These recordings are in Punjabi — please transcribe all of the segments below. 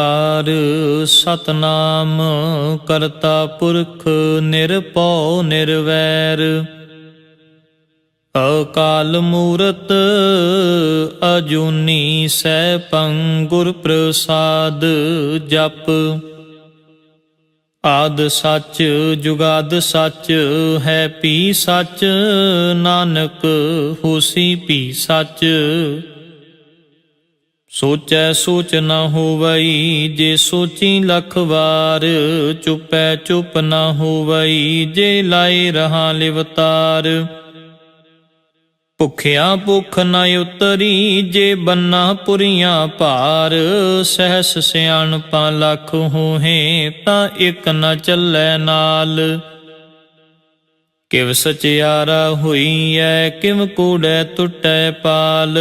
ਕਾਰ ਸਤਨਾਮ ਕਰਤਾ ਪੁਰਖ ਨਿਰਭਉ ਨਿਰਵੈਰ। ਅਕਾਲ ਮੂਰਤ ਅਜੂਨੀ ਸੈਭੰ ਗੁਰ ਪ੍ਰਸਾਦ ਜਪ। ਆਦਿ ਸੱਚ ਜੁਗਾਦਿ ਸੱਚ ਹੈ ਭੀ ਸੱਚ, ਨਾਨਕ ਹੋਸੀ ਭੀ ਸੱਚ। ਸੋਚੈ ਸੋਚ ਨ ਹੋਵਈ ਜੇ ਸੋਚੀ ਲੱਖ ਵਾਰ, ਚੁਪੈ ਚੁਪ ਨ ਹੋਵਈ ਜੇ ਲਾਏ ਰਹਾ ਲਿਵਤਾਰ। ਭੁਖਿਆ ਭੁਖ ਨ ਉਤਰੀ ਜੇ ਬੰਨਾ ਪੁਰੀਆਂ ਭਾਰ, ਸਹਿਸ ਸਿਆਣਪਾਂ ਲੱਖ ਹੋਹੇ ਤਾਂ ਇਕ ਨ ਚੱਲੈ ਨਾਲ। ਕਿਵ ਸਚਿਆਰਾ ਹੋਈਐ ਕਿਵ ਕੂੜੈ ਟੁੱਟੈ ਪਾਲ,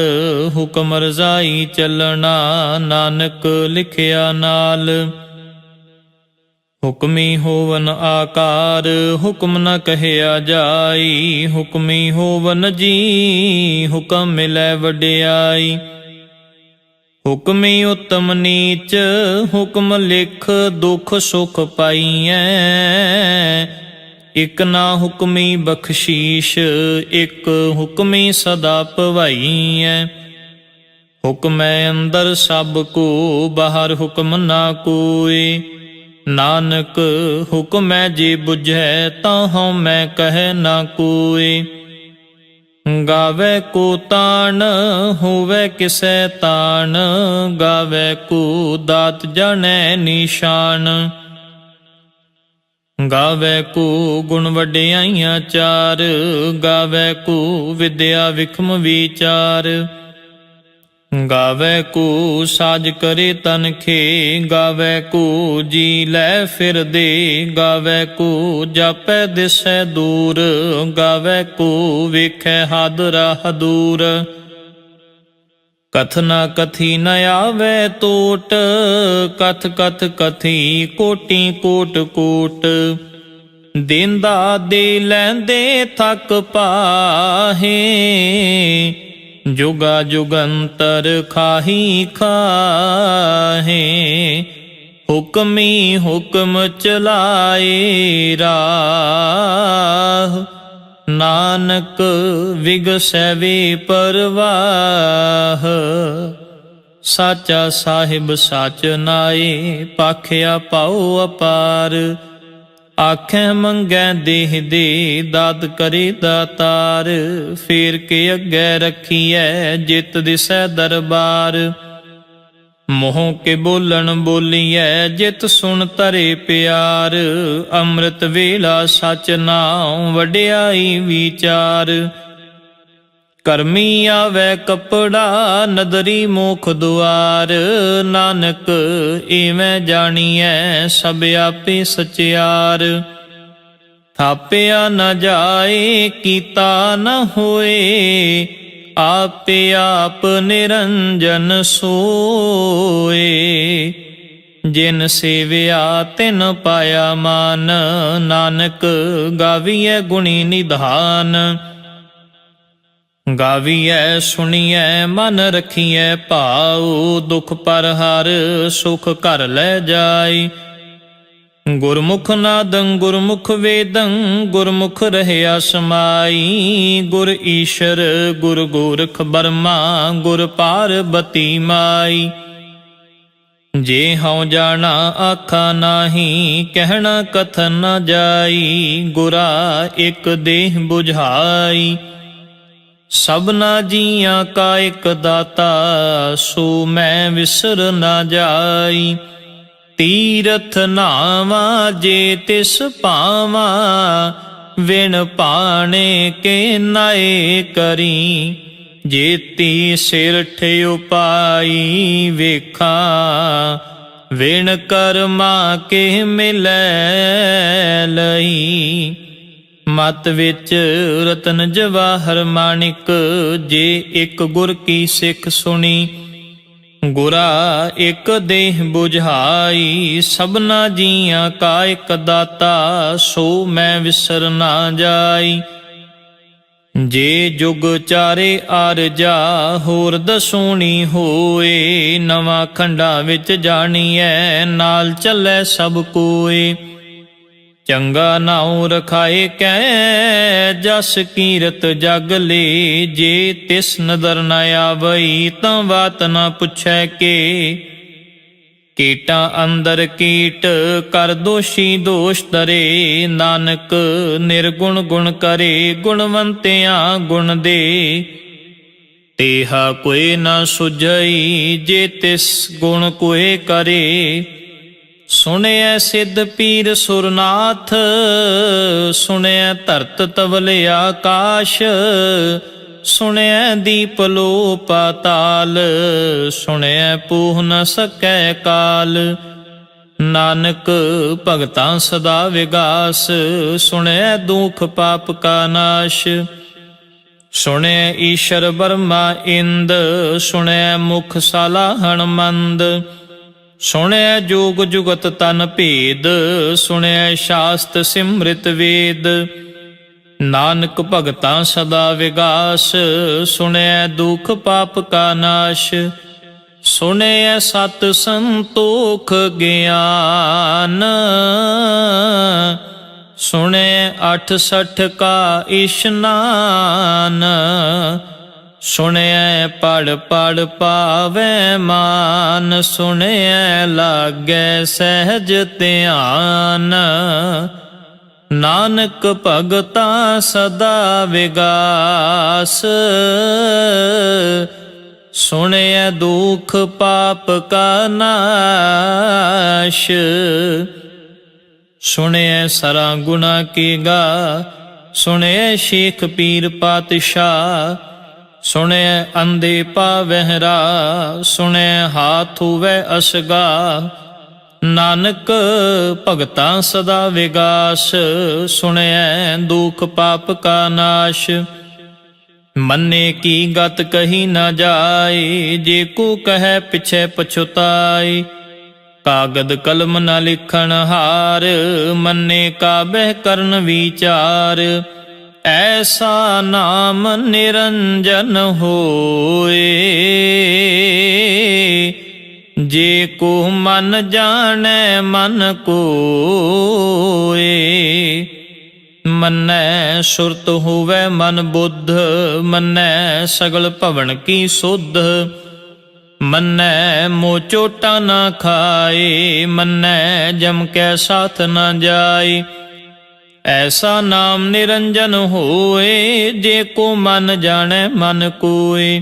ਹੁਕਮ ਰਜ਼ਾਈ ਚੱਲਣਾ ਨਾਨਕ ਲਿਖਿਆ ਨਾਲ। ਹੁਕਮੀ ਹੋਵਨ ਆਕਾਰ ਹੁਕਮ ਨ ਕਹਿਆ ਜਾਈ, ਹੁਕਮੀ ਹੋਵਨ ਜੀ ਹੁਕਮ ਮਿਲੈ ਵਡਿਆਈ। ਹੁਕਮੀ ਉਤਮ ਨੀਚ ਹੁਕਮ ਲਿਖ ਦੁਖ ਸੁਖ ਪਾਈਐ, ਇਕ ਨਾ ਹੁਕਮੀ ਬਖਸ਼ੀਸ਼ ਇਕ ਹੁਕਮੀ ਸਦਾ ਭਵਾਈਐ। ਹੁਕਮੈ ਅੰਦਰ ਸਭ ਕੋ ਬਾਹਰ ਹੁਕਮ ਨਾ ਕੋਇ, ਨਾਨਕ ਹੁਕਮੈ ਜੇ ਬੁਝੈ ਤਾਂ ਹਉ ਮੈਂ ਕਹਿ ਨਾ ਕੋਇ। ਗਾਵੇ ਕੋ ਤਾਣ ਹੋਵੇ ਕਿਸੈ ਤਾਣ, ਗਾਵੇ ਕੋ ਦਾਤ ਜਾਣੈ ਨਿਸ਼ਾਨ। ਗਾਵੇ ਕੋ ਗੁਣ ਵਡਿਆਈਆਂ ਚਾਰ, ਗਾਵੇ ਕੋ ਵਿਦਿਆ ਵਿਖਮ ਵਿਚਾਰ। ਗਾਵੇ ਕੋ ਸਾਜ ਕਰੇ ਤਨਖੇ, ਗਾਵੇ ਕੋ ਜੀ ਲੈ ਫਿਰਦੇ। ਗਾਵੇ ਕੋ ਜਾਪੈ ਦਿਸੈ ਦੂਰ, ਗਾਵੇ ਕੋ ਵੇਖੈ ਹਾਦਰਾ ਦੂਰ। ਕਥ ਨ ਕਥੀ ਨ ਆਵੈ ਟੋਟ, ਕਥ ਕਥ ਕਥੀ ਕੋਟि ਕੋਟ ਕੋਟ। ਦੇਂਦਾ ਦੇ ਲੈਂਦੇ ਥਕ ਪਾਹੇ, ਜੁਗਾ ਜੁਗੰਤਰ ਖਾਹੀ ਖਾਹੇ। ਹੁਕਮੀ ਹੁਕਮ ਚਲਾਏ ਰਾਹ, ਨਾਨਕ ਵਿਗਸੈ ਵੇ ਪਰਵਾਹ। ਸਾਚਾ ਸਾਹਿਬ ਸਾਚ ਨਾਏ, ਭਾਖਿਆ ਪਾਉ ਅਪਾਰ। ਆਖੈ ਮੰਗੈ ਦੇਹ ਦੇ ਦਾਤ ਕਰੇ ਦਾਤਾਰ, ਫੇਰ ਕੇ ਅੱਗੇ ਰੱਖੀਐ ਜਿਤ ਦਿਸੈ ਦਰਬਾਰ। ਮੂੰਹ ਕੇ ਬੋਲਣ ਬੋਲੀਐ ਜਿਤ ਸੁਣ ਧਰੇ ਪਿਆਰ। ਅੰਮ੍ਰਿਤ ਵੇਲਾ ਸਚ ਨਾਉ ਵਡਿਆਈ ਵਿਚਾਰ। ਕਰਮੀ ਆਵੈ ਕਪੜਾ ਨਦਰੀ ਮੋਖ ਦੁਆਰ, ਨਾਨਕ ਇਵੇਂ ਜਾਣੀਐ ਸਭ ਆਪੇ ਸਚਿਆਰ। ਥਾਪਿਆ ਨ ਜਾਏ ਕੀਤਾ ਨ ਹੋਏ, ਆਪੇ ਆਪ ਨਿਰੰਜਨ ਸੋਏ। ਜਿਨ ਸੇਵਿਆ ਤਿਨ ਪਾਇਆ ਮਾਨ, ਨਾਨਕ ਗਾਵੀਐ ਗੁਣੀ ਨਿਧਾਨ। ਗਾਵੀਐ ਸੁਣੀਐ ਮਨ ਰਖੀਐ ਭਾਉ, ਦੁਖ ਪਰ ਹਰ ਸੁਖ ਘਰ ਲੈ ਜਾਈ। ਗੁਰਮੁਖ ਨਾਦੰ ਗੁਰਮੁਖ ਵੇਦੰ, ਗੁਰਮੁਖ ਰਹਿਆ ਸਮਾਈ। ਗੁਰ ਈਸ਼ਰ ਗੁਰ ਗੋਰਖ ਬਰਮਾ, ਗੁਰ ਪਾਰਬਤੀ ਮਾਈ। ਜੇ ਹਉ ਜਾਣਾ ਆਖਾ ਨਾਹੀ, ਕਹਿਣਾ ਕਥਨ ਨ ਜਾਈ। ਗੁਰਾ ਇਕ ਦੇਹ ਬੁਝਾਈ, ਸਭਨਾ ਜੀਆਂ ਕਾ ਇਕ ਦਾਤਾ। ਸੋ ਮੈਂ ਵਿਸਰ ਨਾ ਜਾਈ। ਤੀਰਥ ਨਾਵਾਂ ਜੇ ਤਿਸ ਪਾਵਾਂ, ਵਿਣ ਪਾਣੇ ਕੇ ਨਾਏ ਕਰੀ। ਜੇਤੀ ਸਿਰਠ ਉਪਾਈ ਵੇਖਾਂ, ਵਿਣ ਕਰਮਾ ਕੇ ਮਿਲੈ ਲਈ। ਮਤ ਵਿੱਚ ਰਤਨ ਜਵਾਹਰ ਮਾਣਿਕ, ਜੇ ਇੱਕ ਗੁਰ ਕੀ ਸਿੱਖ ਸੁਣੀ। ਗੁਰਾ ਇਕ ਦੇਹ ਬੁਝਾਈ, ਸਭਨਾ ਜੀਆਂ ਕਾ ਇਕ ਦਾਤਾ। ਸੋ ਮੈਂ ਵਿਸਰ ਨਾ ਜਾਈ। ਜੇ ਜੁਗ ਚਾਰੇ ਆਰਜਾ ਹੋਰ ਦਸੂਣੀ ਹੋਏ, ਨਵਾਂ ਖੰਡਾ ਵਿੱਚ ਜਾਣੀਐ ਨਾਲ ਚੱਲੈ ਸਭ ਕੋਏ। ਚੰਗਾ ਨਾਉ ਰਖਾਏ ਕੈ ਜਸ ਕੀਰਤ ਜਗ ਲੇ, ਜੇ ਤਿਸ ਨਦਰ ਨ ਆਵਈ ਤਾਂ ਬਾਤ ਨ ਪੁੱਛੈ ਕੇ। ਕੀਟਾਂ ਅੰਦਰ ਕੀਟ ਕਰ ਦੋਸ਼ੀ ਦੋਸ਼ ਧਰੇ, ਨਾਨਕ ਨਿਰਗੁਣ ਗੁਣ ਕਰੇ ਗੁਣਵੰਤਿਆਂ ਗੁਣ ਦੇ। ਤੇਹਾ ਕੋਈ ਨ ਸੁਝਈ ਜੇ ਤਿਸ ਗੁਣ ਕੋਏ ਕਰੇ। ਸੁਣਿਐ ਸਿੱਧ ਪੀਰ ਸੁਰਨਾਥ, ਸੁਣਿਐ ਧਰਤ ਤਵਲ ਆਕਾਸ਼, ਸੁਣਿਐ ਦੀਪ ਲੋ ਪਾਤਾਲ, ਸੁਣਿਐ ਪੂਹ ਨ ਸਕੈ ਕਾਲ। ਨਾਨਕ ਭਗਤਾਂ ਸਦਾ ਵਿਗਾਸ, ਸੁਣਿਐ ਦੁਖ ਪਾਪ ਕਾ ਨਾਸ਼। ਸੁਣਿਐ ਈਸ਼ਰ ਬਰਮਾ ਇੰਦ, ਸੁਣਿਐ ਮੁਖ ਸਾਲਾਹਣ ਮੰਦ। ਸੁਣਿਐ ਜੋਗ ਜੁਗਤ ਤਨ ਭੇਦ, ਸੁਣਿਐ ਸ਼ਾਸਤ ਸਿਮ੍ਰਿਤ ਵੇਦ। ਨਾਨਕ ਭਗਤਾਂ ਸਦਾ ਵਿਗਾਸ, ਸੁਣਿਐ ਦੁਖ ਪਾਪ ਕਾ ਨਾਸ਼। ਸੁਣਿਐ ਸਤ ਸੰਤੋਖ ਗਿਆਨ, ਸੁਣਿਐ 68 ਕਾ ਇਸ਼ਨਾਨ। ਸੁਣਿਐ ਪੜ ਪੜ ਪਾਵੈ ਮਾਨ, ਸੁਣਿਐ ਲਾਗੈ ਸਹਿਜ ਧਿਆਨ। ਨਾਨਕ ਭਗਤਾਂ ਸਦਾ ਵਿਗਾਸ, ਸੁਣਿਐ ਦੁਖ ਪਾਪ ਕਾ ਨਾਸ਼। ਸੁਣਿਐ ਸਰਾ ਗੁਣਾ ਕੀ ਗਾ, ਸੁਣਿਐ ਸ਼ੇਖ ਪੀਰ ਪਾਤਸ਼ਾਹ। ਸੁਣਿਐ ਅੰਧੇ ਪਾਵਹਿ ਰਾਹ, ਸੁਣਿਐ ਹਾਥ ਹੁਵੈ ਅਸਗਾ। ਨਾਨਕ ਭਗਤਾਂ ਸਦਾ ਵਿਗਾਸ, ਸੁਣਿਐ ਦੁਖ ਪਾਪ ਕਾ ਨਾਸ਼। ਮੰਨੇ ਕੀ ਗਤ ਕਹੀ ਨਾ ਜਾਏ, ਜੇ ਕੋ ਕਹੈ ਪਿਛੈ ਪਛੁਤਾਏ। ਕਾਗਦ ਕਲਮ ਨ ਲਿਖਣ ਹਾਰ, ਮੰਨੇ ਕਾਬਹਿ ਕਰਨ ਵਿਚਾਰ। ਐਸਾ ਨਾਮ ਨਿਰੰਜਨ ਹੋਏ, ਜੇ ਕੋ ਮਨ ਜਾਣੈ ਮਨ ਕੋਏ। ਮੰਨੈ ਸੁਰਤ ਹੋਵੈ ਮਨ ਬੁੱਧ, ਮੰਨੈ ਸਗਲ ਭਵਨ ਕੀ ਸੁਧ। ਮੰਨੈ ਮੋਹ ਚੋਟਾ ਨਾ ਖਾਏ, ਮੰਨੈ ਜਮ ਕੈ ਸਾਥ ਨਾ ਜਾਏ। ਐਸਾ ਨਾਮ ਨਿਰੰਜਨ ਹੋਏ, ਜੇ ਕੋ ਮਨ ਜਾਣੈ ਮਨ ਕੋਏ।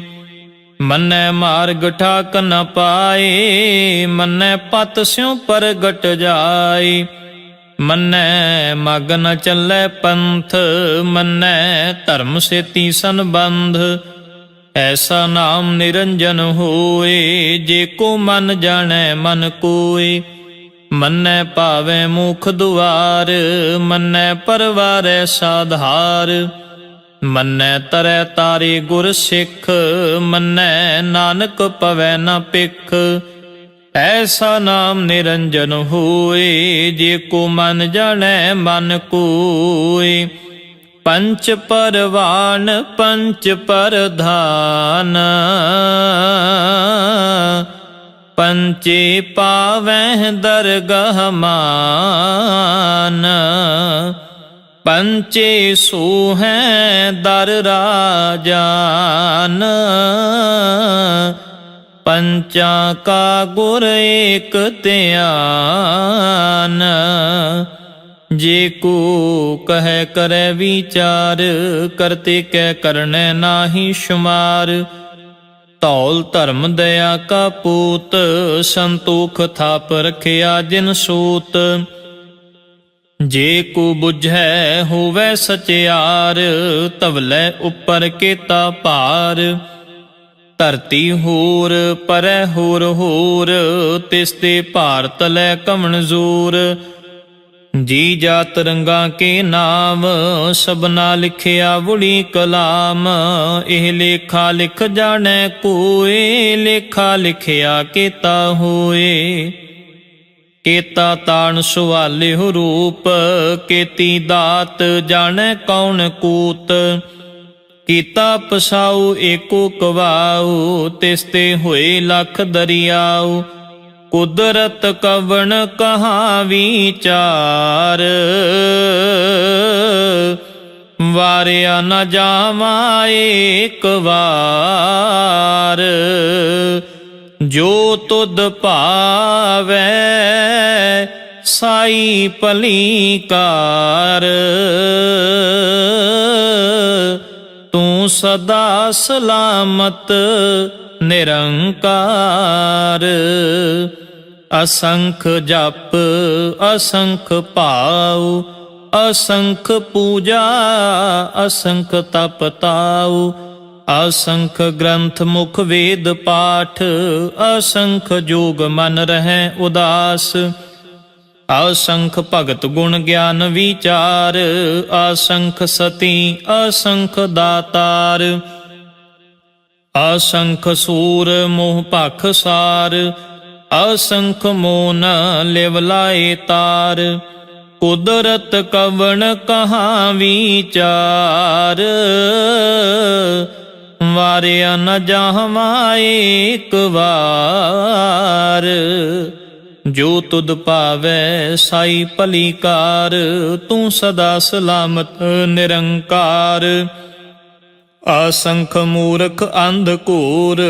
ਮੰਨੈ ਮਾਰਗ ਠਾਕ ਨ ਪਾਏ, ਮੰਨੈ ਪਤ ਸਿਉ ਪ੍ਰਗਟ ਜਾਏ। ਮੰਨੈ ਮਗ ਨ ਚੱਲੈ ਪੰਥ, ਮੰਨੈ ਧਰਮ ਸੇਤੀ ਸੰਬੰਧ। ਐਸਾ ਨਾਮ ਨਿਰੰਜਨ ਹੋਏ, ਜੇ ਕੋ ਮਨ ਜਾਣੈ ਮਨ ਕੋਏ। ਮੰਨੈ ਭਾਵੈ ਮੁਖ ਦੁਆਰ, ਮੰਨੈ ਪਰਵਾਰੈ ਸਾਧਾਰ। ਮੰਨੈ ਤਰੈ ਤਾਰੇ ਗੁਰ ਸਿੱਖ, ਮੰਨੈ ਨਾਨਕ ਪਵੈ ਨ ਪਿਖ। ਐਸਾ ਨਾਮ ਨਿਰੰਜਨ ਹੋਏ, ਜੇ ਕੋ ਮਨ ਜਾਣੈ ਮਨ ਕੋਏ। ਪੰਚ ਪਰਵਾਨ ਪੰਚ ਪਰਧਾਨ, ਪੰਚੇ ਪਾਵਹਿ ਦਰਗਹ ਮਾਨ। ਪੰਚੇ ਸੋਹੈ ਦਰ ਰਾਜਾਨ, ਪੰਚਾਂ ਕਾ ਗੁਰ ਏਕ ਧਿਆਨ। ਜੇ ਕੋ ਕਹੈ ਕਰੈ ਵਿਚਾਰ, ਕਰਤੇ ਕੈ ਕਰਨੈ ਨਾਹੀ ਸ਼ੁਮਾਰ। ਧੌਲ ਧਰਮ ਦਇਆ ਕਾ ਪੂਤ, ਸੰਤੋਖ ਥਾਪ ਰਖਿਆ ਜਿਨ ਸੂਤ। ਜੇ ਕੋ ਬੁਝੈ ਹੋਵੈ ਸਚਿਆਰ, ਧਵਲੇ ਉੱਪਰ ਕੇਤਾ ਭਾਰ। ਧਰਤੀ ਹੋਰ ਪਰੈ ਹੋਰ ਹੋਰ, ਤਿਸ ਤੇ ਭਾਰ ਤਲੈ ਕਵਣ ਜ਼ੋਰ। ਜੀ ਜਾਤ ਰੰਗਾਂ ਕੇ ਨਾਮ, ਸਭਨਾ ਲਿਖਿਆ ਵੁੜੀ ਕਲਾਮ। ਇਹ ਲੇਖਾ ਲਿਖ ਜਾਣੈ ਕੋਏ, ਲੇਖਾ ਲਿਖਿਆ ਕੇਤਾ ਹੋਏ। ਕੇਤਾ ਤਾਣ ਸੁਆਲਿਹੁ ਰੂਪ, ਕੇਤੀ ਦਾਤ ਜਾਣੈ ਕੌਣ ਕੂਤ। ਕੀਤਾ ਪਸਾਉ ਏਕੋ ਕਵਾਉ, ਤਿਸ ਤੇ ਹੋਏ ਲਖ ਦਰਿਆਉ। ਕੁਦਰਤ ਕਵਣ ਕਹਾ ਵਿਚਾਰ, ਵਾਰਿਆ ਨ ਜਾਵਾ ਏਕ ਵਾਰ। ਜੋ ਤੁਧ ਭਾਵੈ ਸਾਈ ਭਲੀ ਕਾਰ, ਤੂੰ ਸਦਾ ਸਲਾਮਤ ਨਿਰੰਕਾਰ। ਅਸੰਖ ਜਪ ਅਸੰਖ ਭਾਉ, ਅਸੰਖ ਪੂਜਾ ਅਸੰਖ ਤਪ ਤਾਉ। ਅਸੰਖ ਗ੍ਰੰਥ ਮੁਖ ਵੇਦ ਪਾਠ, ਅਸੰਖ ਜੋਗ ਮਨ ਰਹਿ ਉਦਾਸ। ਅਸੰਖ ਭਗਤ ਗੁਣ ਗਿਆਨ ਵਿਚਾਰ, ਅਸੰਖ ਸਤੀ ਅਸੰਖ ਦਾਤਾਰ। ਅਸੰਖ ਸੂਰ ਮੋਹ ਭਖ ਸਾਰ, ਅਸੰਖ ਮੋਨ ਲਿਵ ਲਾਏ ਤਾਰ। ਕੁਦਰਤ ਕਵਣ ਕਹਾ ਵਿਚਾਰ, ਵਾਰਿਆ ਨ ਜਾਵਾ ਏਕ ਵਾਰ। ਜੋ ਤੁਧ ਭਾਵੈ ਸਾਈ ਭਲੀ ਕਾਰ, ਤੂੰ ਸਦਾ ਸਲਾਮਤ ਨਿਰੰਕਾਰ। ਅਸੰਖ ਮੂਰਖ ਅੰਧ ਘੂਰ,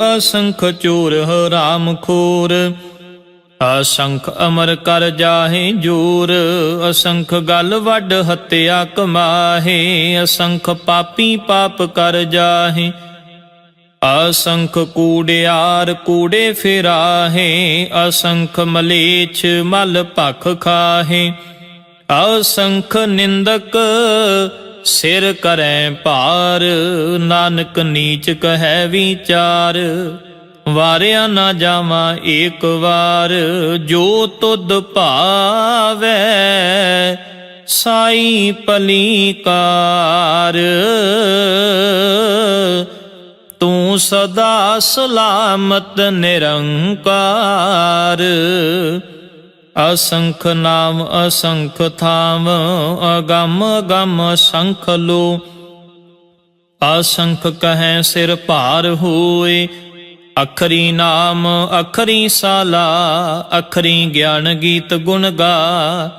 ਅਸੰਖ ਚੋਰ ਹਰਾਮ ਖੋਰ। ਅਸੰਖ ਅਮਰ ਕਰ ਜਾਹੇ ਜੋਰ, ਅਸੰਖ ਗਲ ਵੱਡ ਹੱਤਿਆ ਕਮਾਹੇ। ਅਸੰਖ ਪਾਪੀ ਪਾਪ ਕਰ ਜਾਹੇ, ਅਸੰਖ ਕੂੜਿਆਰ ਕੂੜੇ ਫਿਰਾਹੇ। ਅਸੰਖ ਮਲੇਛ ਮਲ ਭਖ ਖਾਹੇ, ਅਸੰਖ ਨਿੰਦਕ ਸਿਰ ਕਰੈ ਭਾਰ। ਨਾਨਕ ਨੀਚ ਕਹੈ ਵਿਚਾਰ, ਵਾਰਿਆ ਨਾ ਜਾਵਾ ਏਕ ਵਾਰ। ਜੋ ਤੁਧ ਭਾਵੈ ਸਾਈ ਭਲੀ ਕਾਰ, ਤੂੰ ਸਦਾ ਸਲਾਮਤ ਨਿਰੰਕਾਰ। ਅਸੰਖ ਨਾਮ ਅਸੰਖ ਥਾਮ, ਅਗੰਮ ਅਗੰਮ ਅਸੰਖ ਲੋ। ਅਸੰਖ ਕਹੈ ਸਿਰ ਭਾਰ ਹੋਏ, ਅਖਰੀ ਨਾਮ ਅਖਰੀ ਸਾਲਾ। ਅਖਰੀ ਗਿਆਨ ਗੀਤ ਗੁਣ ਗਾ,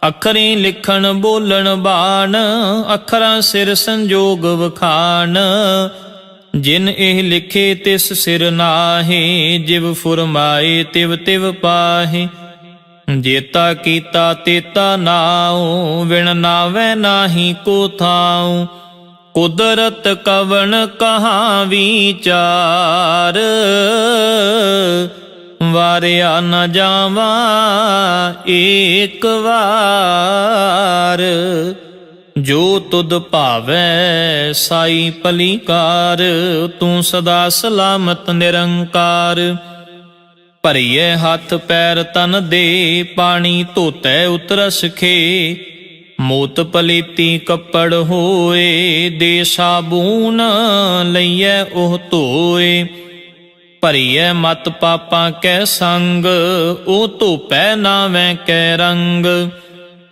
ਅਖਰੀ ਲਿਖਣ ਬੋਲਣ ਬਾਣ। ਅਖਰਾਂ ਸਿਰ ਸੰਜੋਗ ਵਖਾਣ, ਜਿਨ ਇਹ ਲਿਖੇ ਤਿਸ ਸਿਰ ਨਾਹੀ। ਜਿਵ ਫੁਰਮਾਏ ਤਿਵ ਤਿਵ ਪਾਹੀ, ਜੇਤਾ ਕੀਤਾ ਤੇਤਾ ਨਾਉ। ਵਿਣ ਨਾਵੈ ਨਾਹੀ ਕੋ ਥਾਉ, ਕੁਦਰਤ ਕਵਣ ਕਹਾ ਵਿਚਾਰ। ਵਾਰਿਆ ਨ ਜਾਵਾ ਏਕ ਵਾਰ। ਜੋ ਤੁਧ ਭਾਵੈ ਸਾਈ ਭਲੀ ਕਾਰ, ਤੂੰ ਸਦਾ ਸਲਾਮਤ ਨਿਰੰਕਾਰ। ਭਰੀਏ ਹੱਥ ਪੈਰ ਤਨ ਦੇ, ਪਾਣੀ ਧੋਤੈ ਉਤਰਸ ਖੇ। ਮੋਤ ਪਲੀਤੀ ਕੱਪੜ ਹੋਏ, ਦੇ ਸਾਬੂਨ ਲਈਐ ਉਹ ਧੋਏ। ਭਰੀਐ ਮਤ ਪਾਪਾਂ ਕੈ ਸੰਗ, ਉਹ ਧੋਪੈ ਨਾਵੈ ਕੈ ਰੰਗ।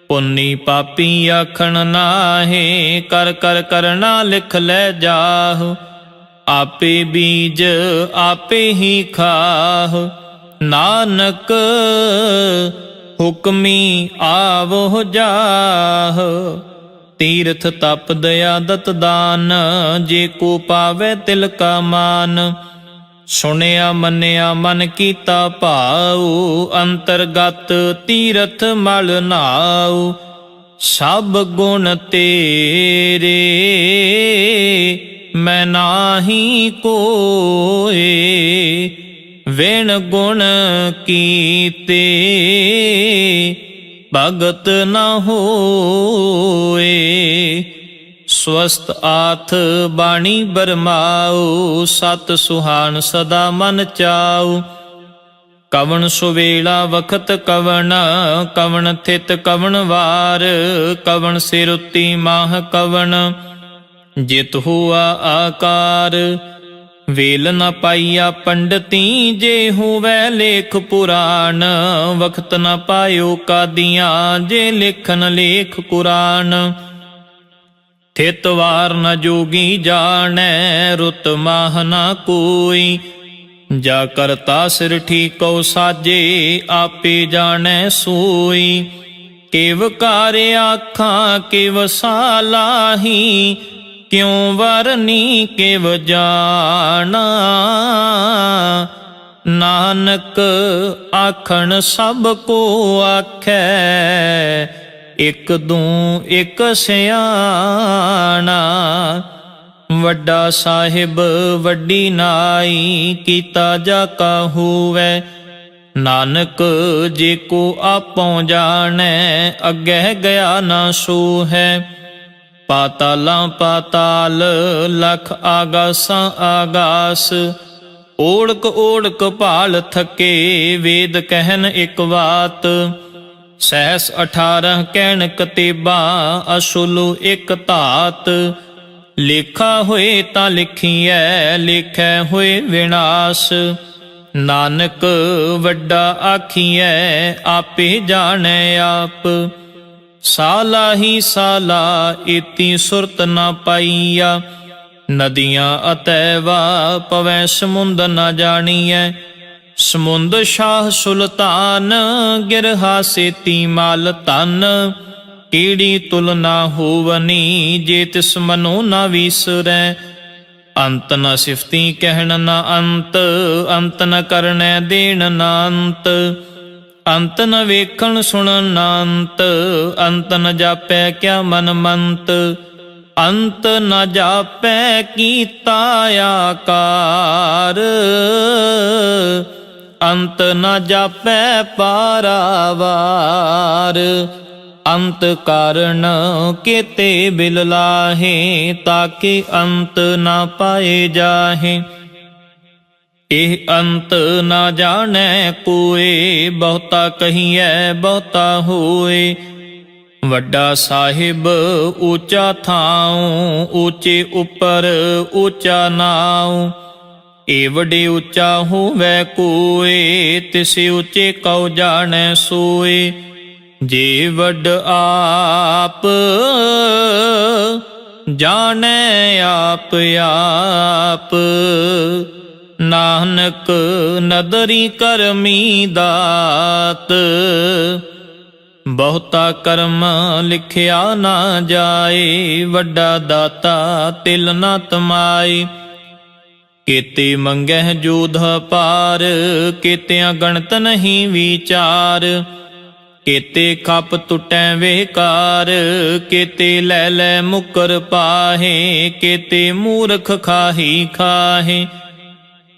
ਪੁੰਨੀ ਪਾਪੀ ਆਖਣ ਨਾਹੇ, ਕਰ ਕਰ ਕਰਨਾ ਲਿਖ ਲੈ ਜਾਹ। ਆਪੇ ਬੀਜ ਆਪੇ ਹੀ ਖਾਹ, ਨਾਨਕ ਹੁਕਮੀ ਆਵੋ ਜਾਹ। ਤੀਰਥ ਤਪ ਦਇਆ ਦਤ ਦਾਨ, ਜੇ ਕੋ ਪਾਵੈ ਤਿਲ ਕਾ ਮਾਨ। ਸੁਣਿਆ ਮੰਨਿਆ ਮਨ ਕੀਤਾ ਭਾਉ, ਅੰਤਰਗਤ ਤੀਰਥ ਮਲ ਨਾਉ। ਸਭ ਗੁਣ ਤੇਰੇ ਮੈਂ ਨਾਹੀ ਕੋਏ, ਵਿਣ ਗੁਣ ਕੀਤੇ ਭਗਤ ਨ ਹੋਏ। ਸਵਸਤ ਆਥ ਬਾਣੀ ਬਰਮਾਉ, ਸਤ ਸੁਹਾਣ ਸਦਾ ਮਨ ਚਾਉ। ਕਵਣ ਸੁਵੇਲਾ ਵਖਤ ਕਵਣ, ਕਵਣ ਥਿਤ ਕਵਣ ਵਾਰ। ਕਵਣ ਸਿਰ ਉਤੀ ਮਾਹ ਕਵਣ, ਜਿਤ ਹੁਆ ਆਕਾਰ। ਵੇਲ ਨ ਪਾਈਆ ਪੰਡਤੀ, ਜੇ ਹੋਵੈ ਲੇਖ ਪੁਰਾਣ। ਵਖਤ ਨ ਪਾਇਓ ਕਾਦੀਆਂ, ਜੇ ਲੇਖਨ ਲੇਖ ਕੁਰਾਨ। ਥਿਤ ਵਾਰ ਨ ਜੋਗੀ ਜਾਣੈ, ਰੁਤ ਮਾਹ ਨ ਕੋਈ। ਜਾ ਕਰਤਾ ਸਿਰ ਠੀਕੋ ਸਾਜੇ, ਆਪੇ ਜਾਣੈ ਸੋਈ। ਕਿਵ ਕਾਰ ਆਖਾਂ ਕਿਵ ਸਾਲਾਹੀ, ਕਿਉ ਵਰਨੀ ਕਿਵ ਜਾਣਾ। ਨਾਨਕ ਆਖਣ ਸਭ ਕੋ ਆਖੈ, ਇਕ ਦੂੰ ਇਕ ਸਿਆਣਾ। ਵੱਡਾ ਸਾਹਿਬ ਵੱਡੀ ਨਾਈ, ਕੀਤਾ ਜਾ ਕਾ ਹੋਵੈ। ਨਾਨਕ ਜੇ ਕੋ ਆਪੋ ਜਾਣੈ, ਅੱਗੇ ਗਿਆ ਨਾ ਸੋ ਹੈ। ਪਾਤਾਲਾਂ ਪਾਤਾਲ, ਲਖ ਆਗਾਸਾਂ ਆਗਾਸ। ਓੜਕ ਓੜਕ ਭਾਲ ਥਕੇ, ਵੇਦ ਕਹਿਨ ਇਕ ਬਾਤ। ਸਹਿਸ 18 ਕਹਿਣ ਕਤੇਬਾਂ, ਅਸੁਲ ਇਕ ਧਾਤ। ਲੇਖਾ ਹੋਏ ਤਾਂ ਲਿਖੀਐ, ਲੇਖੈ ਹੋਏ ਵਿਨਾਸ਼। ਨਾਨਕ ਵੱਡਾ ਆਖੀਐ, ਆਪੇ ਜਾਣੈ ਆਪ। ਸਾਲਾ ਹੀ ਸਾਲਾ, ਏਤੀ ਸੁਰਤ ਨਾ ਪਾਈਆ। ਨਦੀਆਂ ਅਤੈਵਾ, ਪਵੈ ਸਮੁੰਦ ਨਾ ਜਾਣੀਐ। ਸਮੁੰਦ ਸ਼ਾਹ ਸੁਲਤਾਨ, ਗਿਰਹਾ ਸੇਤੀ ਮਾਲ ਧਨ। ਕਿਹੜੀ ਤੁਲਨਾ ਹੋਵਨੀ, ਜੇ ਤਿਸ ਮਨੋ ਨਾ ਵੀਸਰੈ। ਅੰਤ ਨ ਸਿਫਤੀ ਕਹਿਣ ਨ ਅੰਤ, ਅੰਤ ਨ ਕਰਨੈ ਦੇਣ ਨ ਅੰਤ। ਅੰਤ ਨ ਵੇਖਣ ਸੁਣਨ ਨ ਅੰਤ, ਅੰਤ ਨ ਜਾਪੈ ਕਿਆ ਮਨ ਮੰਤ। ਅੰਤ ਨ ਜਾਪੈ ਕੀਤਾ ਆਕਾਰ, ਅੰਤ ਨ ਜਾਪੈ ਪਾਰਾਵਾਰ। ਅੰਤ ਕਾਰਨ ਕੇਤੇ ਬਿਲ ਲਾਹੇ, ਤਾਕੇ ਅੰਤ ਨਾ ਪਾਏ ਜਾਹੇ। ਇਹ ਅੰਤ ਨਾ ਜਾਣੈ ਕੋਏ, ਬਹੁਤਾ ਕਹੀਐ ਬਹੁਤਾ ਹੋਏ। ਵੱਡਾ ਸਾਹਿਬ ਊਚਾ ਥਾਉ, ਊਚੇ ਉੱਪਰ ਊਚਾ ਨਾਉ। ਏ ਵੱਡੇ ਊਚਾ ਹੋਵੈ ਕੋਏ, ਤਿਸੇ ਊਚੇ ਕਉ ਜਾਣੈ ਸੋਏ। ਜੇ ਵੱਡ ਆਪ ਜਾਣੈ ਆਪ ਆਪ, ਨਾਨਕ ਨਦਰੀ ਕਰਮੀ ਦਾਤ। ਬਹੁਤਾ ਕਰਮ ਲਿਖਿਆ ਨਾ ਜਾਏ, ਵੱਡਾ ਦਾਤਾ ਤਿਲ ਨਾ ਤਮਾਏ। ਕੇਤੇ ਮੰਗਹਿ ਜੋਧ ਪਾਰ, ਕੇਤਿਆਂ ਗਣਤ ਨਹੀਂ ਵਿਚਾਰ। ਕੇਤੇ ਖਪ ਟੁਟੈ ਵੇਕਾਰ, ਕੇਤੇ ਲੈ ਲੈ ਮੁਕਰ ਪਾਹੇ। ਕੇਤੇ ਮੂਰਖ ਖਾਹੀ ਖਾਹੇ,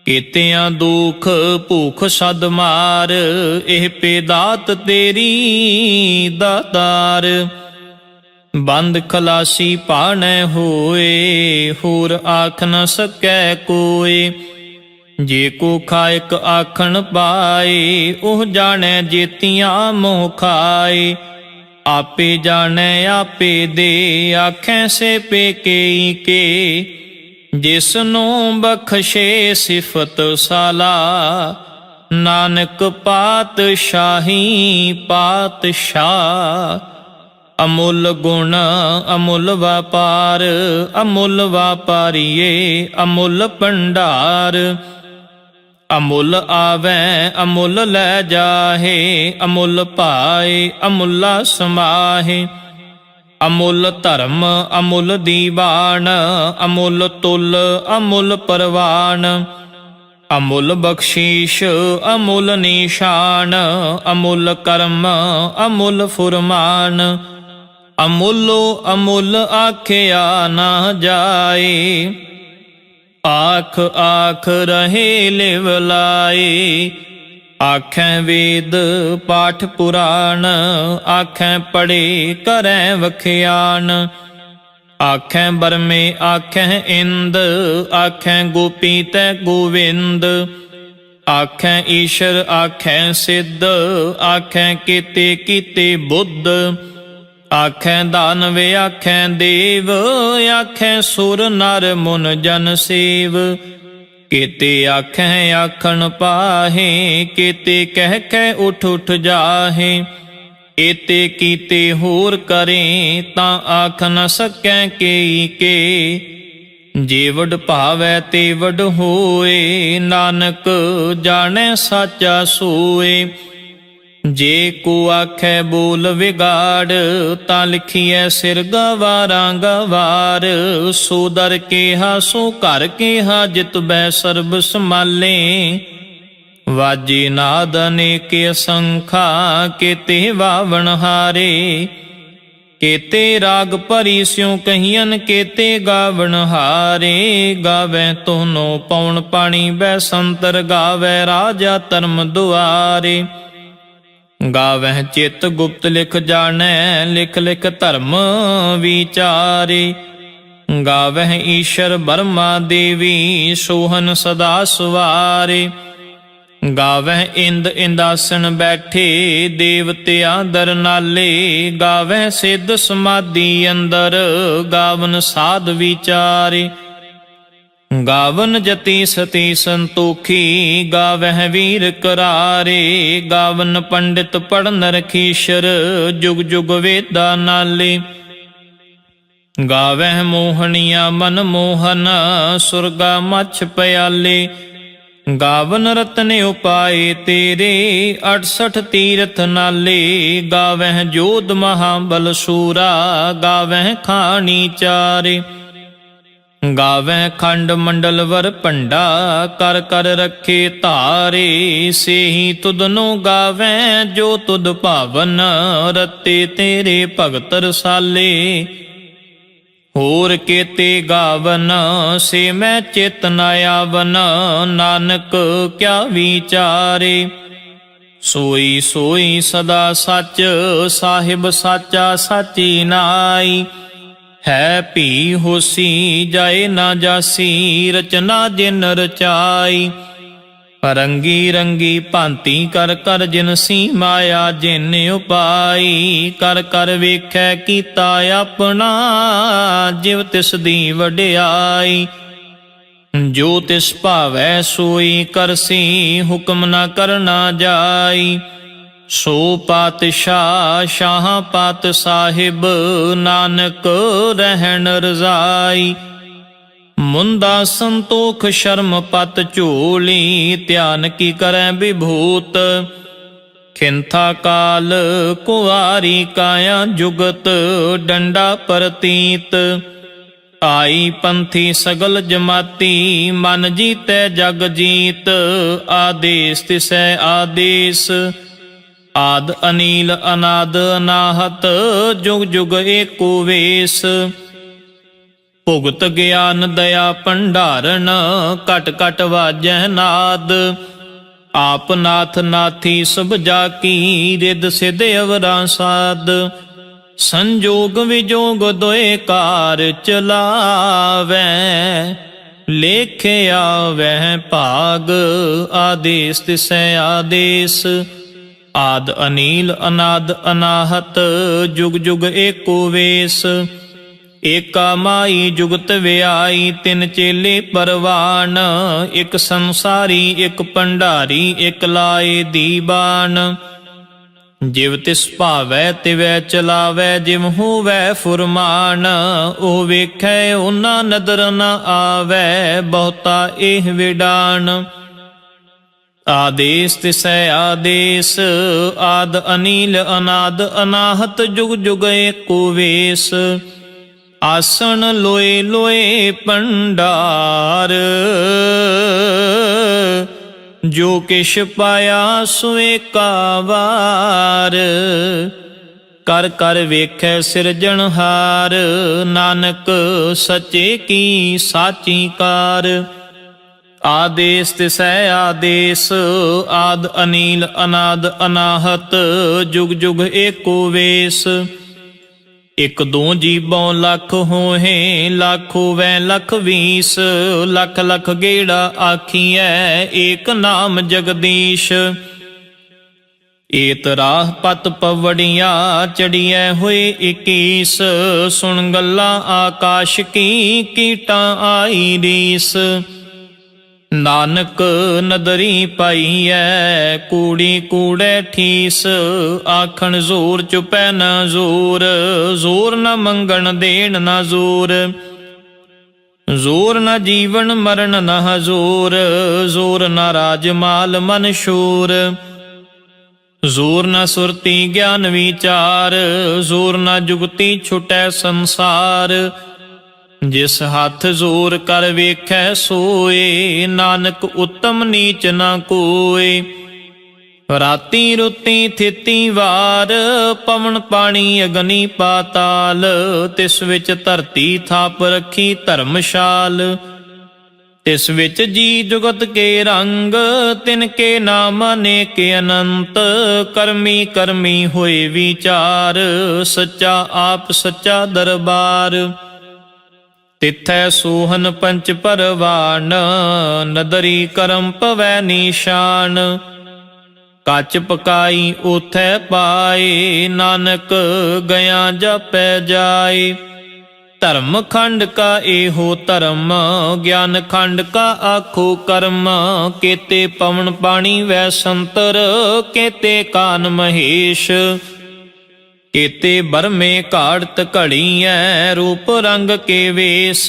ਕੇਤਿਆਂ ਦੁਖ ਭੂਖ ਸਦ ਮਾਰ। ਇਹ ਪੇਦਾਤ ਤੇਰੀ ਦਾਤਾਰ। ਬੰਦ ਖਲਾਸੀ ਪਾਣੈ ਹੋਏ, ਹੋਰ ਆਖ ਨ ਸਕੈ ਕੋਏ। ਜੇ ਕੋ ਖਾਇਕ ਆਖਣ ਪਾਏ, ਉਹ ਜਾਣੈ ਜੇਤੀਆਂ ਮੋਹ ਖਾਏ। ਆਪੇ ਜਾਣੈ ਆਪੇ ਦੇ, ਆਖੈ ਸੇ ਪੇਕੇ ਕੇ। ਜਿਸਨੂੰ ਬਖਸ਼ੇ ਸਿਫਤ ਸਾਲਾ, ਨਾਨਕ ਪਾਤਸ਼ਾਹੀ ਪਾਤਸ਼ਾਹ। ਅਮੁੱਲ ਗੁਣ ਅਮੁੱਲ ਵਪਾਰ, ਅਮੁੱਲ ਵਾਪਾਰੀਏ ਅਮੁੱਲ ਭੰਡਾਰ। ਅਮੁੱਲ ਆਵੈ ਅਮੁੱਲ ਲੈ ਜਾਹੇ, ਅਮੁੱਲ ਭਾਏ ਅਮੁੱਲਾ ਸਮਾਹੇ। ਅਮੁੱਲ ਧਰਮ ਅਮੁੱਲ ਦੀਵਾਨ, ਅਮੁੱਲ ਤੁਲ ਅਮੁੱਲ ਪਰਵਾਨ। ਅਮੁੱਲ ਬਖਸ਼ੀਸ਼ ਅਮੁੱਲ ਨਿਸ਼ਾਨ, ਅਮੁੱਲ ਕਰਮ ਅਮੁੱਲ ਫੁਰਮਾਨ। ਅਮੁੱਲੋ ਅਮੁੱਲ ਆਖਿਆ ਨਾ ਜਾਏ, ਆਖ ਆਖ ਰਹੇ ਲਿਵ ਲਾਏ। ਆਖੈ ਵੇਦ ਪਾਠ ਪੁਰਾਣ, ਆਖੈ ਪੜ੍ਹੇ ਕਰੈ ਵਖਿਆਨ। ਆਖੈ ਬਰਮੇ ਆਖੈ ਇੰਦ, ਆਖੈ ਗੋਪੀ ਤੈ ਗੋਵਿੰਦ। ਆਖੈ ਈਸ਼ਰ ਆਖੈ ਸਿੱਧ, ਆਖੈ ਕੀਤੇ ਕੀਤੇ ਬੁੱਧ। ਆਖੈ ਦਾਨਵ ਆਖੈ ਦੇਵ, ਆਖੈ ਸੁਰ ਨਰ ਮੁਨ ਜਨ ਸੇਵ। ਕੇਤੇ ਆਖੈ ਆਖਣ ਪਾਹੇ, ਕੇਤੇ ਕਹਿ ਕਹਿ ਉਠ ਉਠ ਜਾਹੇ। ਏਤੇ ਕੀਤੇ ਹੋਰ ਕਰੇ ਤਾਂ ਆਖ ਨ ਸਕੈ ਕੇਈ ਕੇ। ਜੇ ਵਡ ਭਾਵੈ ਤੇ ਵਡ ਹੋਏ ਨਾਨਕ ਜਾਣੈ ਸਾਚਾ ਸੋਏ। ਜੇ ਕੋ ਆਖੈ ਬੋਲ ਵਿਗਾੜ ਤਾਂ ਲਿਖੀਐ ਸਿਰ ਗਵਾਰਾਂ ਗਵਾਰ। ਸੋ ਦਰ ਕੇਹਾ ਸੋ ਘਰ ਕੇਹਾ ਜਿਤ ਬੈ ਸਰਬ ਸੰਭਾਲੇ। ਵਾਜੇ ਨਾਦ ਅਨੇਕ ਅਸੰਖਾ ਕੇਤੇ ਵਾਵਣ ਹਾਰੇ। ਕੇਤੇ ਰਾਗ ਭਰੀ ਸਿਉ ਕਹੀਅਨ ਕੇਤੇ ਗਾਵਣ ਹਾਰੇ। ਗਾਵੈ ਤੋਨੋ ਪਉਣ ਪਾਣੀ ਬੈਸੰਤਰ ਗਾਵੈ ਰਾਜਾ ਧਰਮ ਦੁਆਰੇ। ਗਾਵਹਿ ਚਿਤ ਗੁਪਤ ਲਿਖ ਜਾਣੈ ਲਿਖ ਲਿਖ ਧਰਮ ਵਿਚਾਰੇ। ਗਾਵਹਿ ਈਸ਼ਰ ਬਰਮਾ ਦੇਵੀ ਸੋਹਨ ਸਦਾ ਸਵਾਰੇ। ਗਾਵਹਿ ਇੰਦ ਇੰਦਾਸਨ ਬੈਠੇ ਦੇਵਤਿਆਂ ਦਰ ਨਾਲੇ। ਗਾਵਹਿ ਸਿੱਧ ਸਮਾਧੀ ਅੰਦਰ ਗਾਵਨ ਸਾਧ ਵਿਚਾਰੇ। ਗਾਵਨ ਜਤੀ ਸਤੀ ਸੰਤੋਖੀ ਗਾਵਹਿ ਵੀਰ ਕਰਾਰੇ। ਗਾਵਨ ਪੰਡਿਤ ਪੜਨ ਰਖੀਸ਼ਰ ਜੁਗ ਜੁਗ ਵੇਦਾ ਨਾਲੇ। ਗਾਵਹਿ ਮੋਹਣੀਆਂ ਮਨ ਮੋਹਨ ਸੁਰਗਾ ਮਛ ਪਿਆਲੇ। ਗਾਵਨ ਰਤਨ ਉਪਾਏ ਤੇਰੇ 68 ਤੀਰਥ ਨਾਲੇ। ਗਾਵਹਿ ਜੋਧ ਮਹਾਬਲ ਸੂਰਾ ਗਾਵਹਿ ਖਾਣੀ ਚਾਰੇ। ਗਾਵਹਿ ਖੰਡ ਮੰਡਲ ਵਰ ਭੰਡਾ ਕਰ ਕਰ ਰੱਖੇ ਧਾਰੇ। ਸੇਹੀ ਤੁਧਨੋ ਗਾਵਹਿ ਜੋ ਤੁਧ ਭਾਵਨ ਰਤੇ ਤੇਰੇ ਭਗਤ ਰਸਾਲੇ। ਹੋਰ ਕੇਤੇ ਗਾਵਨ ਸੇ ਮੈਂ ਚਿਤ ਨ ਆਵਨ ਨਾਨਕ ਕਿਆ ਵਿਚਾਰੇ। ਸੋਈ ਸੋਈ ਸਦਾ ਸੱਚ ਸਾਹਿਬ ਸਾਚਾ ਸਾਚੀ ਨਾਈ। ਹੈ ਭੀ ਹੋਸੀ ਜਾਏ ਨਾ ਜਾਸੀ ਰਚਨਾ ਜਿਨ ਰਚਾਈ। ਰੰਗੀ ਰੰਗੀ ਭਾਂਤੀ ਕਰ ਕਰ ਜਿਨਸੀ ਮਾਇਆ ਜਿਨ ਉਪਾਈ। ਕਰ ਕਰ ਵੇਖੈ ਕੀਤਾ ਆਪਣਾ ਜਿਵ ਤਿਸ ਦੀ ਵਡਿਆਈ। ਜੋ ਤਿਸ ਭਾਵੈ ਸੋਈ ਕਰਸੀ ਹੁਕਮ ਨਾ ਕਰਨਾ ਜਾਈ। ਸੋ ਪਾਤਸ਼ਾਹ ਸ਼ਾਹ ਪਾਤ ਸਾਹਿਬ ਨਾਨਕ ਰਹਿਣ ਰਜ਼ਾਈ। ਮੁੰਦਾ ਸੰਤੋਖ ਸ਼ਰਮ ਪਤ ਝੋਲੀ ਧਿਆਨ ਕੀ ਕਰੈ ਵਿਭੂਤ। ਖਿੰਥਾ ਕਾਲ ਕੁਆਰੀ ਕਾਇਆ ਜੁਗਤ ਡੰਡਾ ਪ੍ਰਤੀਤ। ਆਈ ਪੰਥੀ ਸਗਲ ਜਮਾਤੀ ਮਨ ਜੀਤੈ ਜਗ ਜੀਤ। ਆਦੇਸ ਤਿਸੈ ਆਦੇਸ ਆਦ ਅਨੀਲ ਅਨਾਦ ਅਨਾਹਤ ਜੁਗ ਜੁਗ ਏਕੋ ਵੇਸ। ਭੁਗਤ ਗਿਆਨ ਦਇਆ ਭੰਡਾਰਨ ਘਟ ਘਟ ਵਾਜੈ ਨਾਦ। ਆਪ ਨਾਥ ਨਾਥੀ ਸਭ ਜਾ ਕੀ ਰਿਦ ਸਿਧ ਅਵਰਾਂ ਸਾਧ। ਸੰਜੋਗ ਵਿਜੋਗ ਦੋਏ ਕਾਰ ਚਲਾਵੈ ਲੇਖਿਆ ਵਹਿ ਭਾਗ। ਆਦੇਸ ਤਿਸੈ ਆਦੇਸ ਆਦ ਅਨੀਲ ਅਨਾਦ ਅਨਾਹਤ ਜੁਗ ਜੁਗ ਏਕੋ ਵੇਸ। ਏਕਾ ਮਾਈ ਜੁਗਤ ਵਿਆਈ ਤਿਨ ਚੇਲੇ ਪਰਵਾਨ। ਇਕ ਸੰਸਾਰੀ ਇਕ ਭੰਡਾਰੀ ਇਕ ਲਾਏ ਦੀਵਾਨ। ਜਿਵ ਤਿਸ ਭਾਵੈ ਤਿਵੈ ਚਲਾਵੈ ਜਿਵ ਹੋਵੈ ਫੁਰਮਾਨ। ਉਹ ਵੇਖੈ ਉਹਨਾਂ ਨਦਰ ਨ ਆਵੈ ਬਹੁਤਾ ਇਹ ਵਿਡਾਨ। ਆਦੇਸ ਤਿਸੈ ਆਦੇਸ ਆਦ ਅਨੀਲ ਅਨਾਦ ਅਨਾਹਤ ਜੁਗ ਜੁਗ ਏਕੋ ਵੇਸ। ਆਸਣ ਲੋਏ ਲੋਏ ਭੰਡਾਰ ਜੋ ਕਿਛ ਪਾਇਆ ਸੋ ਏਕਾ ਵਾਰ। ਕਰ ਕਰ ਵੇਖੈ ਸਿਰਜਣਹਾਰ ਨਾਨਕ ਸੱਚੇ ਕੀ ਸਾਚੀ ਕਾਰ। ਆਦੇਸ ਤਿਸੈ ਆਦੇਸ ਆਦ ਅਨੀਲ ਅਨਾਦ ਅਨਾਹਤ ਜੁਗ ਜੁਗ ਏਕੋ ਵੇਸ। ਇਕ ਦੋ ਜੀਬੋਂ ਲੱਖ ਹੋਏ ਲੱਖ ਹੋਵੈ ਲੱਖ 20। ਲੱਖ ਲੱਖ ਗੇੜਾ ਆਖੀਐ ਏਕ ਨਾਮ ਜਗਦੀਸ਼। ਏਤ ਰਾਹ ਪਤ ਪਵੜੀਆਂ ਚੜੀਐ ਹੋਏ 21। ਸੁਣ ਗੱਲਾਂ ਆਕਾਸ਼ ਕੀ ਕੀਟਾਂ ਆਈ ਰੀਸ। ਨਾਨਕ ਨਦਰੀ ਪਾਈਐ ਕੂੜੀ ਕੂੜੈ ਠੀਸ, ਆਖਣ ਜ਼ੋਰ ਚੁਪੈ ਨਾ ਜ਼ੋਰ, ਜ਼ੋਰ ਨ ਮੰਗਣ ਦੇਣ ਨਾ ਜ਼ੋਰ, ਜ਼ੋਰ ਨ ਜੀਵਨ ਮਰਨ ਨ ਹਜ਼ੂਰ, ਜ਼ੋਰ ਨ ਰਾਜ ਮਾਲ ਮਨ ਸ਼ੂਰ, ਜ਼ੋਰ ਨ ਸੁਰਤੀ ਗਿਆਨ ਵਿਚਾਰ, ਜ਼ੋਰ ਨ ਜੁਗਤੀ ਛੁਟੈ ਸੰਸਾਰ, ਜਿਸ ਹੱਥ ਜ਼ੋਰ ਕਰ ਵੇਖੈ ਸੋਏ, ਨਾਨਕ ਉਤਮ ਨੀਚ ਨਾ ਕੋਏ। ਰਾਤੀ ਰੁੱਤੀ ਥਿਤੀ ਵਾਰ, ਪਵਨ ਪਾਣੀ ਅਗਨੀ ਪਾਤਾਲ, ਤਿਸ ਵਿੱਚ ਧਰਤੀ ਥਾਪ ਰੱਖੀ ਧਰਮਸ਼ਾਲ, ਤਿਸ ਵਿੱਚ ਜੀ ਜੁਗਤ ਕੇ ਰੰਗ, ਤਿਨ ਕੇ ਨਾਮ ਅਨੇਕ ਅਨੰਤ, ਕਰਮੀ ਕਰਮੀ ਹੋਏ ਵਿਚਾਰ, ਸੱਚਾ ਆਪ ਸੱਚਾ ਦਰਬਾਰ, ਤਿਥੈ ਸੋਹਨ ਪੰਚ ਪਰਵਾਨ, ਨਦਰੀ ਕਰਮ ਪਵੈ ਨੀਸ਼ਾਨ, ਕੱਚ ਪਕਾਈ ਉਥੈ ਪਾਏ, ਨਾਨਕ ਗਿਆ ਜਪੈ ਜਾਏ। ਧਰਮ ਖੰਡ ਕਾ ਇਹੋ ਧਰਮ, ਗਿਆਨ ਖੰਡ ਕਾ ਆਖੋ ਕਰਮ, ਕੇਤੇ ਪਵਨ ਪਾਣੀ ਵੈ ਸੰਤਰ, ਕੇਤੇ ਕਾਨ ਮਹੇਸ਼, ਕੇਤੇ ਬਰਮੇ ਘਾੜਤ ਘੜੀਐ, ਰੂਪ ਰੰਗ ਕੇ ਵੇਸ,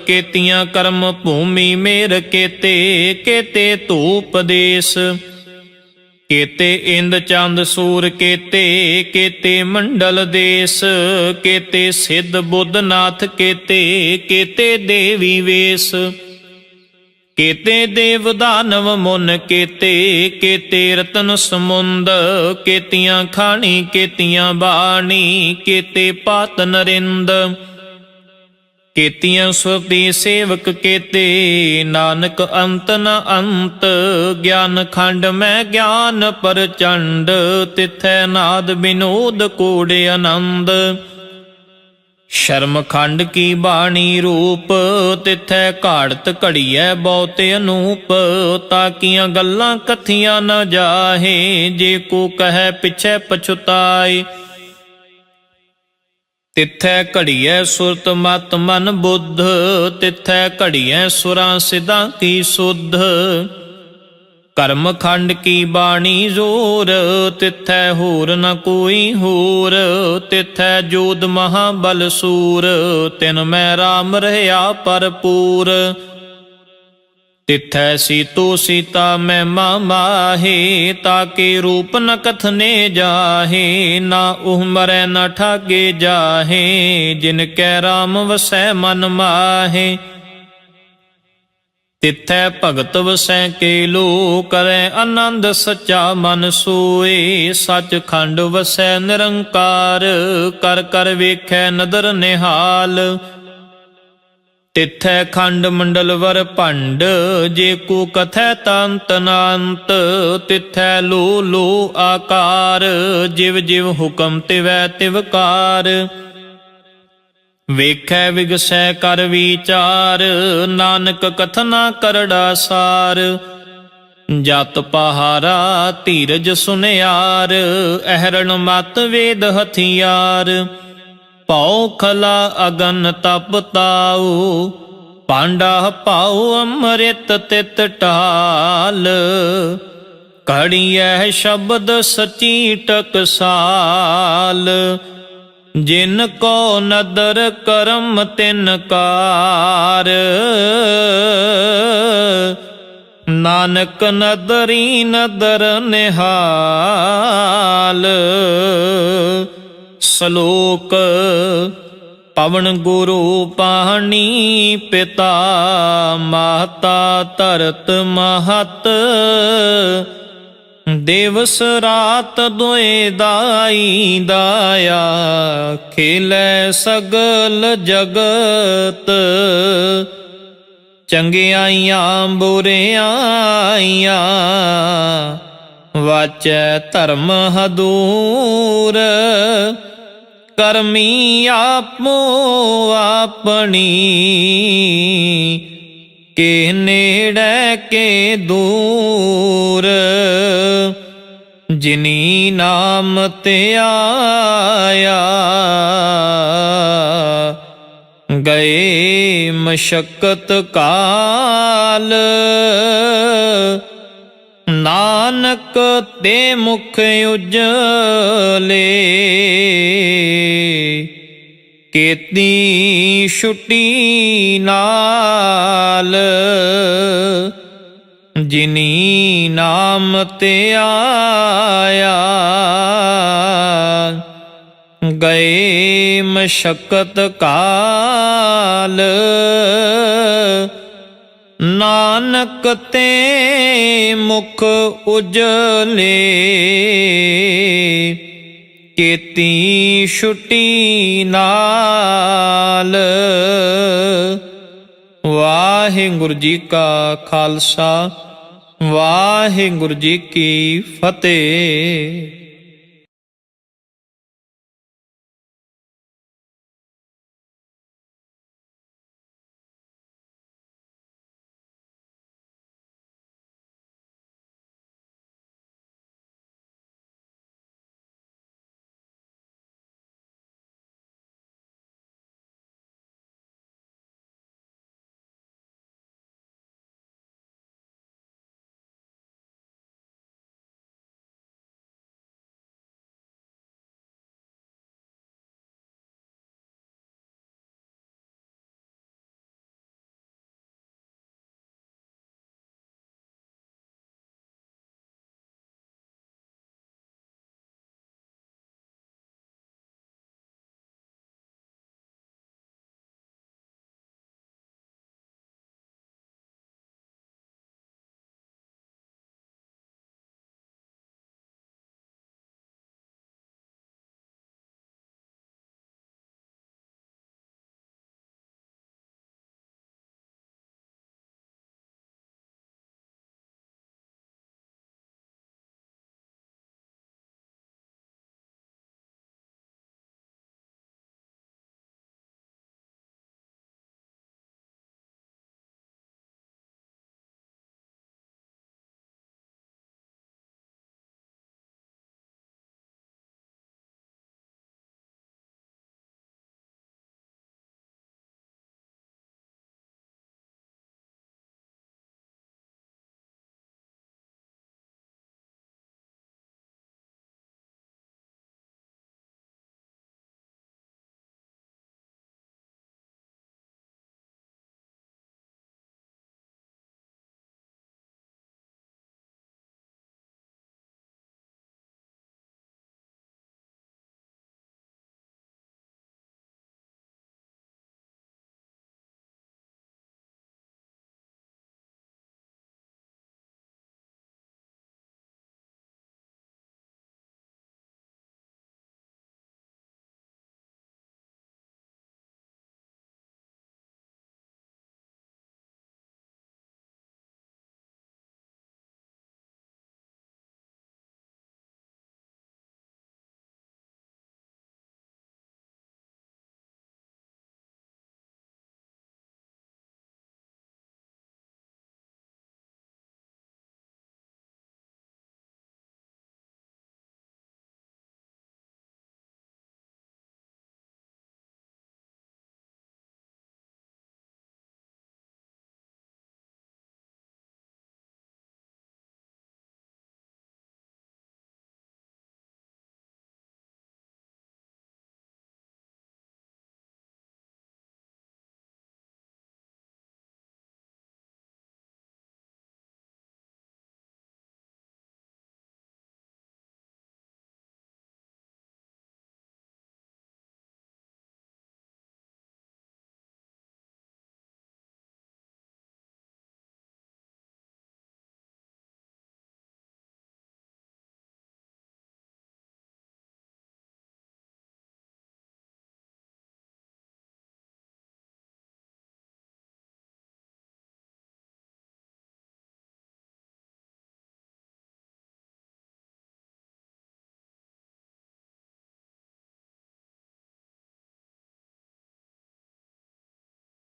ਕੇਤੀਆਂ ਕਰਮ ਭੂਮੀ ਮੇਰ ਕੇਤੇ, ਕੇਤੇ ਧੂਪ ਦੇਸ, ਕੇਤੇ ਇੰਦ ਚੰਦ ਸੂਰ ਕੇਤੇ, ਕੇਤੇ ਮੰਡਲ ਦੇਸ, ਕੇਤੇ ਸਿੱਧ ਬੁੱਧ ਨਾਥ ਕੇਤੇ, ਕੇਤੇ ਦੇਵੀ ਵੇਸ, ਕੇਤੇ ਦੇਵ ਦਾਨਵ ਮੁਨ ਕੇਤੇ, ਕੇਤੇ ਰਤਨ ਸਮੁੰਦ, ਕੇਤੀਆਂ ਖਾਣੀ ਕੇਤੀਆਂ ਬਾਣੀ, ਕੇਤੇ ਪਾਤ ਨਰਿੰਦ, ਕੇਤੀਆਂ ਸੁਰਤੀ ਸੇਵਕ ਕੇਤੇ, ਨਾਨਕ ਅੰਤ ਨ ਅੰਤ, ਗਿਆਨ ਖੰਡ ਮੈਂ ਗਿਆਨ ਪ੍ਰਚੰਡ, ਤਿਥੈ ਨਾਦ ਬਿਨੋਦ ਕੋੜੇ ਆਨੰਦ, ਸ਼ਰਮ ਖੰਡ ਕੀ ਬਾਣੀ ਰੂਪ, ਤਿਥੈ ਘਾੜਤ ਘੜੀਐ ਬਹੁਤ ਅਨੂਪ, ਤਾਕੀਆਂ ਗੱਲਾਂ ਕਥੀਆਂ ਨ ਜਾਹੇ, ਜੇ ਕੋ ਕਹੈ ਪਿਛੈ ਪਛੁਤਾਏ, ਤਿਥੈ ਘੜੀਐ ਸੁਰਤ ਮਤ ਮਨ ਬੁੱਧ, ਤਿਥੈ ਘੜੀਐ ਸੁਰਾਂ ਸਿਧਾਂ ਕੀ ਸੁਧ, ਕਰਮ ਖੰਡ ਕੀ ਬਾਣੀ ਜ਼ੋਰ, ਤਿਥੈ ਹੋਰ ਨ ਕੋਈ ਹੋਰ, ਤਿਥੈ ਜੋਧ ਮਹਾਬਲ ਸੂਰ, ਤਿਨ ਮੈਂ ਰਾਮ ਰਹਿਆ ਭਰਪੂਰ, ਤਿਥੈ ਸੀਤੋ ਸੀਤਾ ਮਹਿਮਾ ਮਾਹੇ, ਤਾਕੇ ਰੂਪ ਨ ਕਥਨੇ ਜਾਹੇ, ਨਾ ਉਹ ਮਰੈ ਨ ਠਾਗੇ ਜਾਹੇ, ਜਿਨ ਕੈ ਰਾਮ ਵਸੈ ਮਨ ਮਾਹੇ, ਤਿਥੈ ਭਗਤ ਵਸੈ ਕੇ ਲੋ, ਕਰੈ ਆਨੰਦ ਸੱਚਾ ਮਨ ਸੋਏ, ਸੱਚ ਖੰਡ ਵਸੈ ਨਿਰੰਕਾਰ, ਕਰ ਕਰ ਵੇਖੈ ਨਦਰ ਨਿਹਾਲ, ਤਿਥੈ ਖੰਡ ਮੰਡਲ ਵਰ ਭੰਡ, ਜੇ ਕੋ ਕਥੈ ਤੰਤ ਨਾੰਤ, ਤਿਥੈ ਲੋ ਲੋ ਆਕਾਰ, ਜਿਵ ਜਿਵ ਹੁਕਮ ਤਿਵੈ ਤਿਵਕਾਰ, ਵੇਖੈ ਵਿਗਸੈ ਕਰ ਵਿਚਾਰ, ਨਾਨਕ ਕਥਨਾ ਕਰੜਾ ਸਾਰ, ਜਤ ਪਹਾਰਾ ਧੀਰਜ ਸੁਨਿਆਰ, ਅਹਰਣ ਮਤ ਵੇਦ ਹਥਿਆਰ, ਭਉ ਖਲਾ ਅਗਨ ਤਪ ਤਾਉ, ਪਾਂਡਾ ਪਾਉ ਅੰਮ੍ਰਿਤ ਤਿਤ ਢਾਲ, ਘੜੀਐ ਸ਼ਬਦ ਸਚੀ ਟਕਸਾਲ, ਜਿਨ ਕੋ ਨਦਰ ਕਰਮ ਤਿਨ ਕਾਰ, ਨਾਨਕ ਨਦਰੀ ਨਦਰ ਨਿਹਾਲ। ਸ਼ਲੋਕ ਪਵਨ ਗੁਰੂ ਪਾਣੀ ਪਿਤਾ, ਮਾਤਾ ਧਰਤ ਮਹਤ, ਦਿਵਸ ਰਾਤ ਦੋਇ ਦਾਈ ਦਾਇਆ, ਖੇਲੇ ਸਗਲ ਜਗਤ, ਚੰਗਿਆਈਆਂ ਬੁਰਿਆਈਆਂ, ਵਾਚੈ ਧਰਮ ਹਦੂਰ, ਕਰਮੀ ਆਪੋ ਆਪਣੀ, ਕੇ ਨੇੜੇ ਕੇ ਦੂਰ, ਜਿਨੀ ਨਾਮ ਤੇ ਆਇਆ, ਗਏ ਮਸ਼ੱਕਤ ਕਾਲ, ਨਾਨਕ ਤੇ ਮੁਖ ਉਜਲੇ, ਕੀਤੀ ਛੁਟੀ ਨਾਲ, ਜਿਨੀ ਨਾਮ ਤੇ ਆਇਆ, ਗਏ ਮਸ਼ੱਕਤ ਕਾਲ, ਨਾਨਕ ਤੇ ਮੁਖ ਉਜਲੇ, ਕੀਤੀ ਛੁਟੀ ਨਾਲ। ਵਾਹਿਗੁਰੂ ਜੀ ਕਾ ਖਾਲਸਾ, ਵਾਹਿਗੁਰੂ ਜੀ ਕੀ ਫਤਿਹ।